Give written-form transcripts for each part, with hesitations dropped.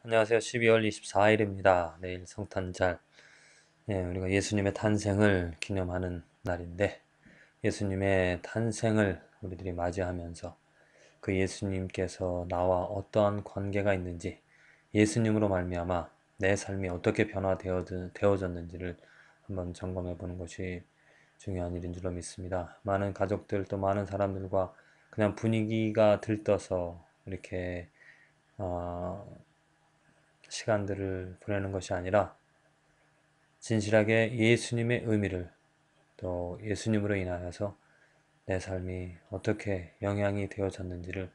안녕하세요. 12월 24일입니다. 내일 성탄절. 우리가 예수님의 탄생을 기념하는 날인데, 예수님의 탄생을 우리들이 맞이하면서 그 예수님께서 나와 어떠한 관계가 있는지, 예수님으로 말미암아 내 삶이 어떻게 변화되어졌는지를 한번 점검해 보는 것이 중요한 일인 줄로 믿습니다. 많은 가족들 또 많은 사람들과 그냥 분위기가 들떠서 이렇게 어, 시간들을 보내는 것이 아니라 진실하게 예수님의 의미를 또 예수님으로 인하여서 내 삶이 어떻게 영향이 되어졌는지를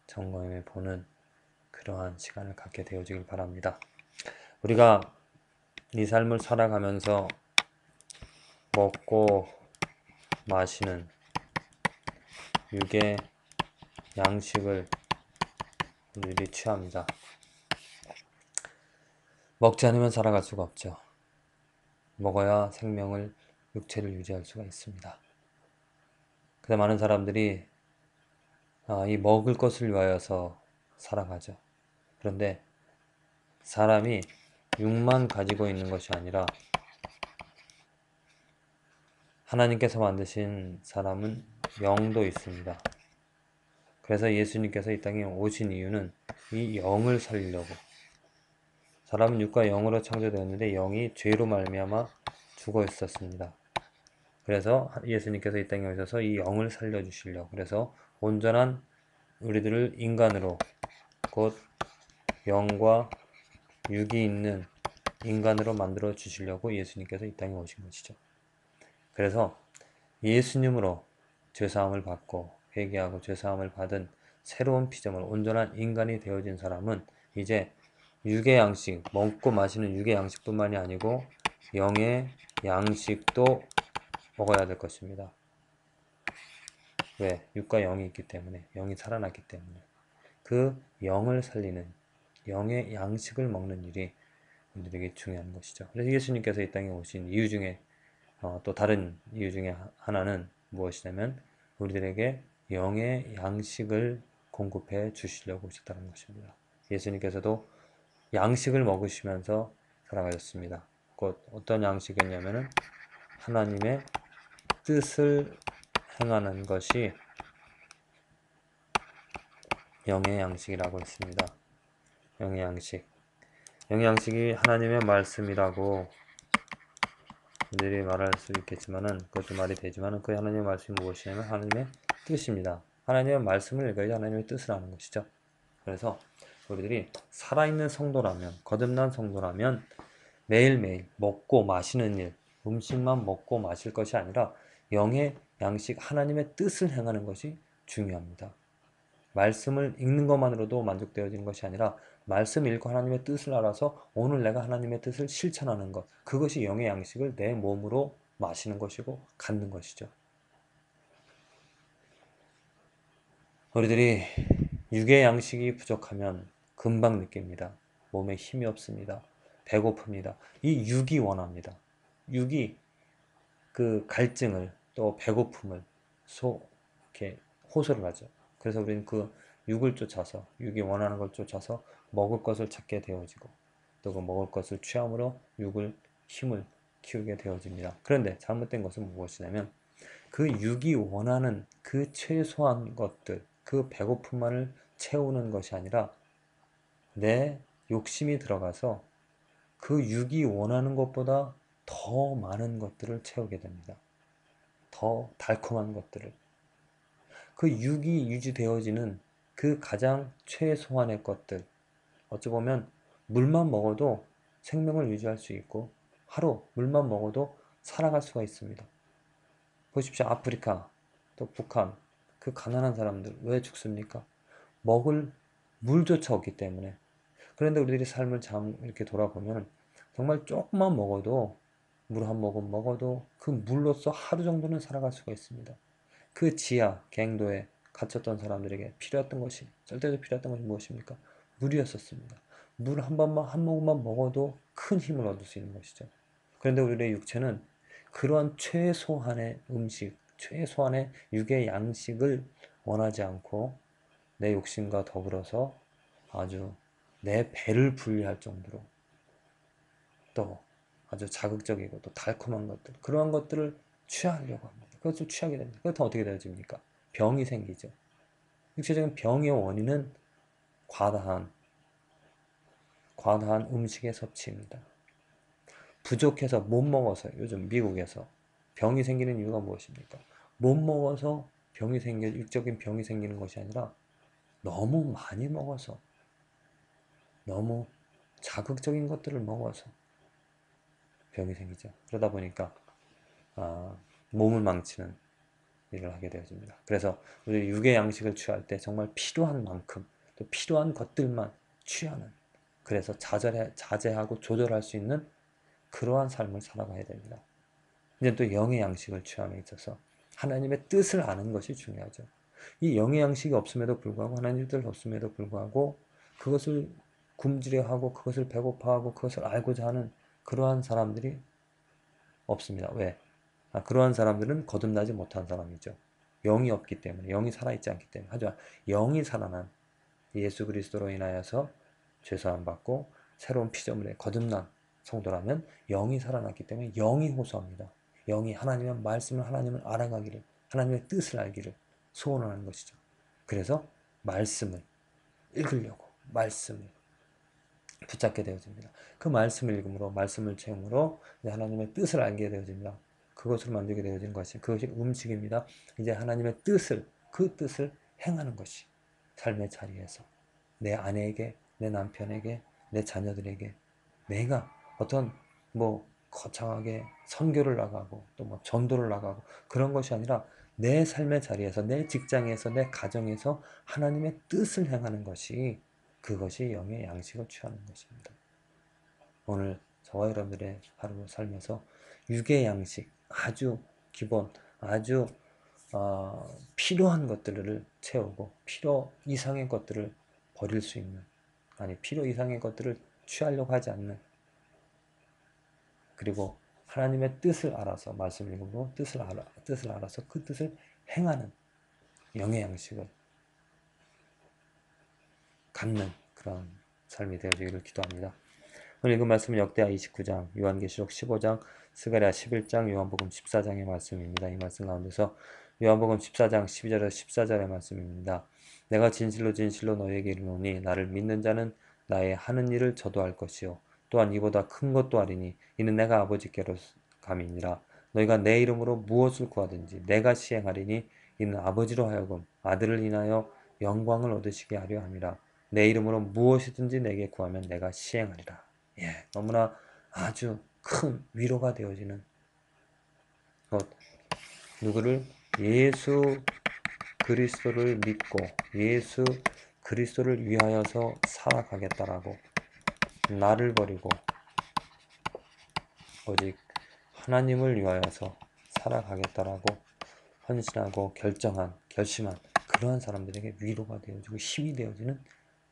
점검해 보는 그러한 시간을 갖게 되어지길 바랍니다. 우리가 이 삶을 살아가면서 먹고 마시는 육의 양식을 우리들이 취합니다. 먹지 않으면 살아갈 수가 없죠. 먹어야 생명을, 육체를 유지할 수가 있습니다. 그래서 많은 사람들이 이 먹을 것을 위하여서 살아가죠. 그런데 사람이 육만 가지고 있는 것이 아니라 하나님께서 만드신 사람은 영도 있습니다. 그래서 예수님께서 이 땅에 오신 이유는 이 영을 살리려고. 사람은 육과 영으로 창조되었는데 영이 죄로 말미암아 죽어 있었습니다. 그래서 예수님께서 이 땅에 오셔서 이 영을 살려주시려고. 그래서 온전한 우리들을 인간으로, 곧 영과 육이 있는 인간으로 만들어 주시려고 예수님께서 이 땅에 오신 것이죠. 그래서 예수님으로 죄사함을 받고 회개하고 죄사함을 받은 새로운 피조물, 온전한 인간이 되어진 사람은 이제 육의 양식, 먹고 마시는 육의 양식뿐만이 아니고 영의 양식도 먹어야 될 것입니다. 왜? 육과 영이 있기 때문에, 영이 살아났기 때문에. 그 영을 살리는 영의 양식을 먹는 일이 우리들에게 중요한 것이죠. 그래서 예수님께서 이 땅에 오신 이유 중에 또 다른 이유 중에 하나는 무엇이냐면 우리들에게 영의 양식을 공급해 주시려고 오셨다는 것입니다. 예수님께서도 양식을 먹으시면서 살아가셨습니다. 곧 어떤 양식이었냐면은 하나님의 뜻을 행하는 것이 영의 양식이라고 했습니다. 영의 양식. 영의 양식이 하나님의 말씀이라고 들이 말할 수 있겠지만은 그것도 말이 되지만은 그 하나님의 말씀이 무엇이냐면 하나님의 뜻입니다. 하나님의 말씀을 읽어야 하나님의 뜻을 아는 것이죠. 그래서 우리들이 살아있는 성도라면, 거듭난 성도라면 매일매일 먹고 마시는 일, 음식만 먹고 마실 것이 아니라 영의 양식, 하나님의 뜻을 행하는 것이 중요합니다. 말씀을 읽는 것만으로도 만족되어지는 것이 아니라 말씀을 읽고 하나님의 뜻을 알아서 오늘 내가 하나님의 뜻을 실천하는 것, 그것이 영의 양식을 내 몸으로 마시는 것이고 갖는 것이죠. 우리들이 육의 양식이 부족하면 금방 느낍니다. 몸에 힘이 없습니다. 배고픕니다. 이 육이 원합니다. 육이 그 갈증을 또 배고픔을 이렇게 호소를 하죠. 그래서 우리는 그 육을 쫓아서 육이 원하는 걸 쫓아서 먹을 것을 찾게 되어지고 또 그 먹을 것을 취함으로 힘을 키우게 되어집니다. 그런데 잘못된 것은 무엇이냐면 그 육이 원하는 그 최소한 것들, 그 배고픔만을 채우는 것이 아니라 내 욕심이 들어가서 그 육이 원하는 것보다 더 많은 것들을 채우게 됩니다. 더 달콤한 것들을. 그 육이 유지되어지는 그 가장 최소한의 것들. 어찌 보면 물만 먹어도 생명을 유지할 수 있고 하루 물만 먹어도 살아갈 수가 있습니다. 보십시오. 아프리카, 또 북한, 그 가난한 사람들 왜 죽습니까? 먹을 물조차 없기 때문에. 그런데 우리들이 삶을 이렇게 돌아보면 정말 조금만 먹어도 물 한 모금 먹어도 그 물로서 하루 정도는 살아갈 수가 있습니다. 그 지하, 갱도에 갇혔던 사람들에게 필요했던 것이, 절대로 필요했던 것이 무엇입니까? 물이었었습니다. 물 한 번만, 한 모금만 먹어도 큰 힘을 얻을 수 있는 것이죠. 그런데 우리의 육체는 그러한 최소한의 음식, 최소한의 육의 양식을 원하지 않고 내 욕심과 더불어서 아주 내 배를 불리할 정도로 또 아주 자극적이고 또 달콤한 것들, 그러한 것들을 취하려고 합니다. 그것을 취하게 됩니다. 그렇다면 어떻게 되어집니까? 병이 생기죠. 육체적인 병의 원인은 과다한 음식의 섭취입니다. 부족해서 못 먹어서 요즘 미국에서 병이 생기는 이유가 무엇입니까? 못 먹어서 육적인 병이 생기는 것이 아니라 너무 많이 먹어서, 너무 자극적인 것들을 먹어서 병이 생기죠. 그러다 보니까 아, 몸을 망치는 일을 하게 되어집니다. 그래서 우리 육의 양식을 취할 때 정말 필요한 만큼 또 필요한 것들만 취하는, 그래서 자제하고 조절할 수 있는 그러한 삶을 살아가야 됩니다. 이제 또 영의 양식을 취함에 있어서 하나님의 뜻을 아는 것이 중요하죠. 이 영의 양식이 없음에도 불구하고, 하나님의 뜻을 없음에도 불구하고 그것을 굶주려 하고 그것을 배고파하고 그것을 알고자 하는 그러한 사람들이 없습니다. 왜? 그러한 사람들은 거듭나지 못한 사람이죠. 영이 없기 때문에, 영이 살아있지 않기 때문에. 하지만 영이 살아난 예수 그리스도로 인하여서 죄사함 받고 새로운 피조물에 거듭난 성도라면 영이 살아났기 때문에 영이 호소합니다. 영이 하나님의 말씀을, 하나님을 알아가기를, 하나님의 뜻을 알기를 소원하는 것이죠. 그래서 말씀을 읽으려고 말씀을 붙잡게 되어집니다. 그 말씀을 읽음으로, 말씀을 채움으로 하나님의 뜻을 알게 되어집니다. 그것을 만들게 되어진 것이, 그것이 음식입니다. 이제 하나님의 뜻을, 그 뜻을 행하는 것이 삶의 자리에서 내 아내에게, 내 남편에게, 내 자녀들에게 내가 어떤 거창하게 선교를 나가고 또 전도를 나가고 그런 것이 아니라 내 삶의 자리에서, 내 직장에서, 내 가정에서 하나님의 뜻을 행하는 것이, 그것이 영의 양식을 취하는 것입니다. 오늘 저와 여러분들의 하루 삶에서 육의 양식, 아주 기본, 아주 필요한 것들을 채우고 필요 이상의 것들을 버릴 수 있는, 필요 이상의 것들을 취하려고 하지 않는, 그리고 하나님의 뜻을 알아서, 말씀 읽음으로 뜻을 알아서 그 뜻을 행하는 영의 양식을 갖는 그런 삶이 되어지기를 기도합니다. 오늘 읽은 말씀은 역대하 29장, 요한계시록 15장, 스가랴 11장, 요한복음 14장의 말씀입니다. 이 말씀 가운데서 요한복음 14장 12절에서 14절의 말씀입니다. 내가 진실로 진실로 너희에게 이르노니 나를 믿는 자는 나의 하는 일을 저도 할 것이요 또한 이보다 큰 것도 하리니 이는 내가 아버지께로 감이니라. 너희가 내 이름으로 무엇을 구하든지 내가 시행하리니 이는 아버지로 하여금 아들을 인하여 영광을 얻으시게 하려 함이라. 내 이름으로 무엇이든지 내게 구하면 내가 시행하리라. 너무나 아주 큰 위로가 되어지는 것. 누구를? 예수 그리스도를 믿고 예수 그리스도를 위하여서 살아가겠다라고, 나를 버리고 오직 하나님을 위하여서 살아가겠다라고 헌신하고 결심한 그러한 사람들에게 위로가 되어지고 힘이 되어지는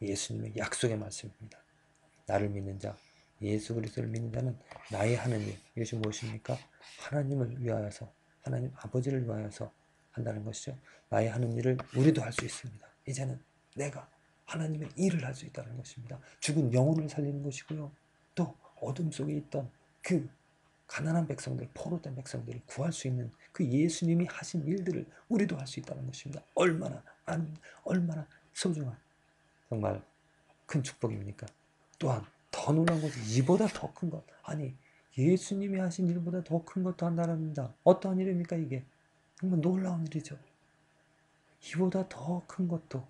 예수님의 약속의 말씀입니다. 나를 믿는 자, 예수 그리스도를 믿는 자는 나의 하는 일, 이것이 무엇입니까? 하나님을 위하여서, 하나님 아버지를 위하여서 한다는 것이죠. 나의 하는 일을 우리도 할 수 있습니다. 이제는 내가 하나님의 일을 할 수 있다는 것입니다. 죽은 영혼을 살리는 것이고요. 또 어둠 속에 있던 그 가난한 백성들, 포로된 백성들을 구할 수 있는 그 예수님이 하신 일들을 우리도 할 수 있다는 것입니다. 얼마나 소중한, 정말 큰 축복입니까? 또한 더 놀라운 것은 이보다 더 큰 것, 예수님이 하신 일보다 더 큰 것도 한다랍니다. 어떠한 일입니까? 이게 정말 놀라운 일이죠. 이보다 더 큰 것도,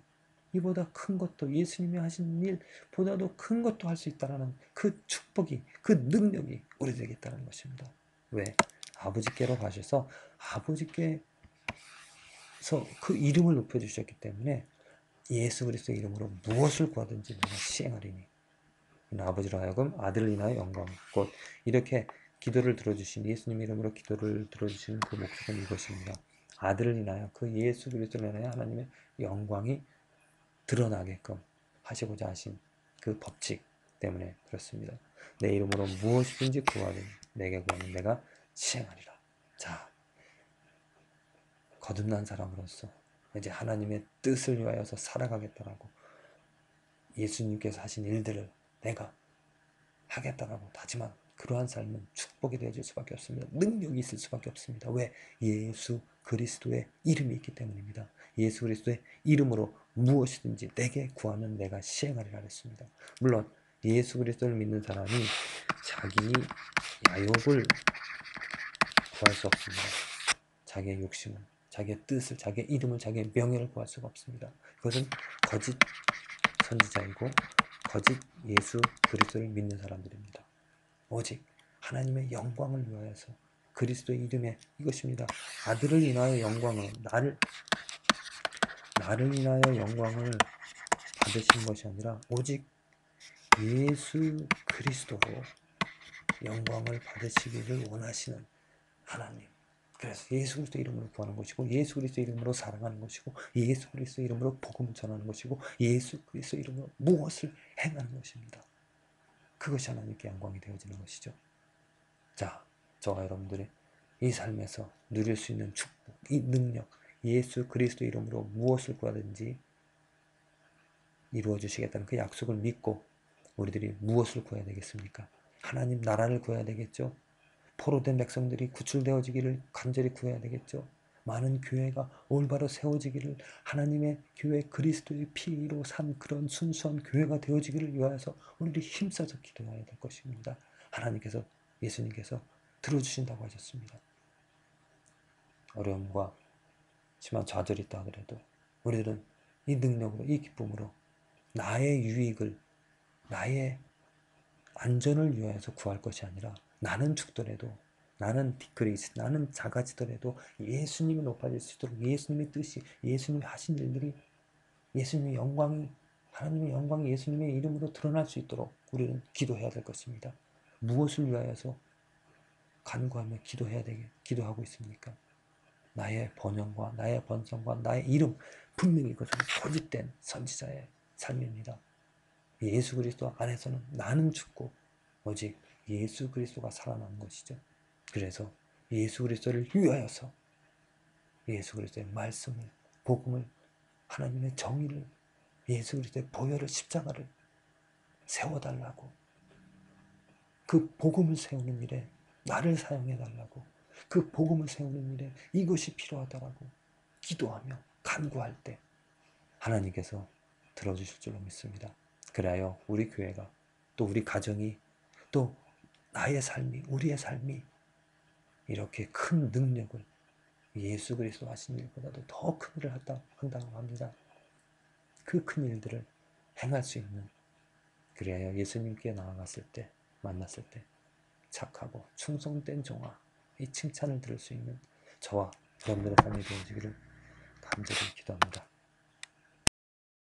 이보다 큰 것도, 예수님이 하신 일보다도 큰 것도 할 수 있다는 그 축복이, 그 능력이 우리에게 있다는 것입니다. 왜? 아버지께로 가셔서 아버지께서 그 이름을 높여주셨기 때문에 예수 그리스도의 이름으로 무엇을 구하든지 내가 시행하리니 아버지로 하여금 아들을 인하여 영광, 곧 이렇게 기도를 들어주신, 예수님 이름으로 기도를 들어주시는 그 목적은 이것입니다. 아들을 인하여, 그 예수 그리스도를 인하여 하나님의 영광이 드러나게끔 하시고자 하신 그 법칙 때문에 그렇습니다. 내 이름으로 무엇이든지 구하든 내게 구하면 내가 시행하리라. 자, 거듭난 사람으로서 이제 하나님의 뜻을 위하여서 살아가겠다라고 예수님께서 하신 일들을 내가 하겠다라고 다짐한 그러한 삶은 축복이 되어질 수밖에 없습니다. 능력이 있을 수밖에 없습니다. 왜? 예수 그리스도의 이름이 있기 때문입니다. 예수 그리스도의 이름으로 무엇이든지 내게 구하면 내가 시행하리라 했습니다. 물론 예수 그리스도를 믿는 사람이 자기 야욕을 구할 수 없습니다. 자기의 욕심을, 자기의 뜻을, 자기의 이름을, 자기의 명예를 구할 수가 없습니다. 그것은 거짓 선지자이고 거짓 예수 그리스도를 믿는 사람들입니다. 오직 하나님의 영광을 위하여서 그리스도의 이름에 이것입니다. 아들을 인하여 영광을 나를 인하여 영광을 받으신 것이 아니라 오직 예수 그리스도로 영광을 받으시기를 원하시는 하나님. 그래서 예수 그리스도 이름으로 구하는 것이고 예수 그리스도 이름으로 사랑하는 것이고 예수 그리스도 이름으로 복음을 전하는 것이고 예수 그리스도 이름으로 무엇을 행하는 것입니다. 그것이 하나님께 영광이 되어지는 것이죠. 자, 저와 여러분들의 이 삶에서 누릴 수 있는 축복, 이 능력, 예수 그리스도 이름으로 무엇을 구하든지 이루어 주시겠다는 그 약속을 믿고 우리들이 무엇을 구해야 되겠습니까? 하나님 나라를 구해야 되겠죠. 포로된 백성들이 구출되어지기를 간절히 구해야 되겠죠. 많은 교회가 올바로 세워지기를 하나님의 교회 그리스도의 피로 산 그런 순수한 교회가 되어지기를 위하여서 우리들이 힘써서 기도해야 될 것입니다. 하나님께서 예수님께서 들어주신다고 하셨습니다. 어려움과 심한 좌절이 있다 하더라도 우리들은 이 능력으로 이 기쁨으로 나의 유익을 나의 안전을 위하여서 구할 것이 아니라 나는 죽더라도 나는 디크리스 나는 작아지더라도 예수님이 높아질 수 있도록 예수님의 뜻이 예수님이 하신 일들이 예수님의 영광이 하나님의 영광이 예수님의 이름으로 드러날 수 있도록 우리는 기도해야 될 것입니다. 무엇을 위하여서 간구하며 기도하고 있습니까? 나의 번영과 나의 번성과 나의 이름 분명히 그것은 거짓된 선지자의 삶입니다. 예수 그리스도 안에서는 나는 죽고 오직 예수 그리스도가 살아나는 것이죠. 그래서 예수 그리스도를 위하여서 예수 그리스도의 말씀을 복음을 하나님의 정의를 예수 그리스도의 보혈을 십자가를 세워달라고 그 복음을 세우는 일에 나를 사용해달라고 그 복음을 세우는 일에 이것이 필요하다라고 기도하며 간구할 때 하나님께서 들어주실 줄로 믿습니다. 그래야 우리 교회가 또 우리 가정이 또 나의 삶이 우리의 삶이 이렇게 큰 능력을 예수 그리스도 하신 일보다도 더 큰 일을 한다고 합니다. 그 큰 일들을 행할 수 있는 그래야 예수님께 나아갔을 때 만났을 때 착하고 충성된 종아 이 칭찬을 들을 수 있는 저와 여러분들의 삶이 되어지기를 간절히 기도합니다.